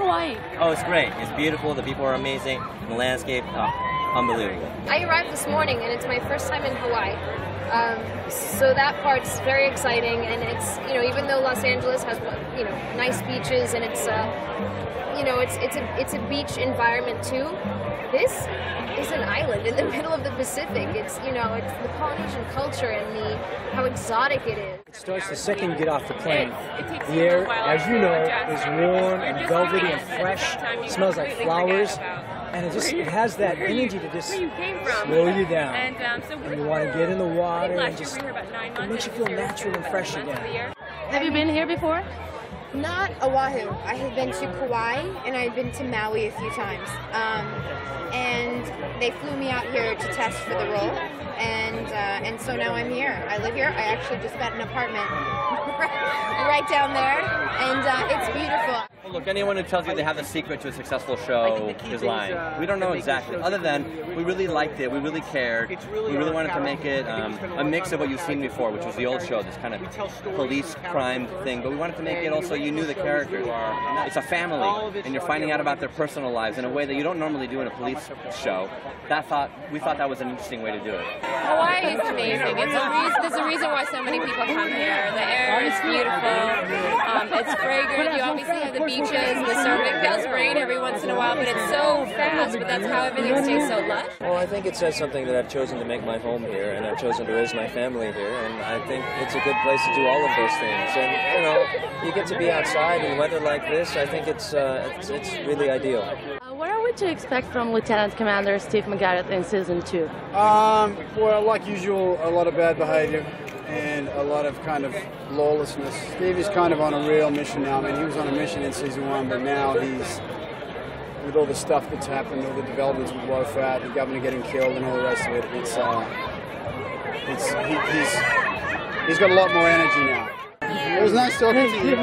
Hawaii? Oh, it's great. It's beautiful. The people are amazing. And the landscape, unbelievable. I arrived this morning, and it's my first time in Hawaii. So that part's very exciting, and it's, you know, even though Los Angeles has, you know, nice beaches, and it's, you know, it's a beach environment too. This is an island in the middle of the Pacific. It's, you know, it's the Polynesian culture and how exotic it is. It starts the second you get off the plane. The air, as you know, is warm and velvety and fresh. It smells like flowers. And it has that energy to just slow you down. And you want to get in the water and just, it makes you feel natural and fresh again. Have you been here before? Not Oahu. I had been to Kauai and I had been to Maui a few times. And they flew me out here to test for the role. And so now I'm here. I live here. I actually just got an apartment right down there. And it's beautiful. Well, look, anyone who tells you they have the secret to a successful show is lying. We don't know exactly. Other than we really liked it, we really cared, we really wanted to make it a mix of what you've seen before, which was the old show, this kind of police crime thing. But we wanted to make it also, you knew the characters. It's a family, and you're finding out about their personal lives in a way that you don't normally do in a police show. We thought that was an interesting way to do it. Hawaii is amazing. There's a reason why so many people come here. The air is beautiful. It's fragrant. You obviously have the beaches and the surfing. It feels great every once in a while, but it's so fast. But that's how everything stays so lush. Well, I think it says something that I've chosen to make my home here, and I've chosen to raise my family here, and I think it's a good place to do all of those things. And you know, you get to be outside in weather like this. I think it's really ideal. What are we to expect from Lieutenant Commander Steve McGarrett in Season 2? Well, like usual, a lot of bad behavior and a lot of kind of lawlessness. Steve is kind of on a real mission now. I mean, he was on a mission in Season 1, but now he's, with all the stuff that's happened, all the developments with WOFAT, the governor getting killed and all the rest of it, he's got a lot more energy now. It was nice talking to you.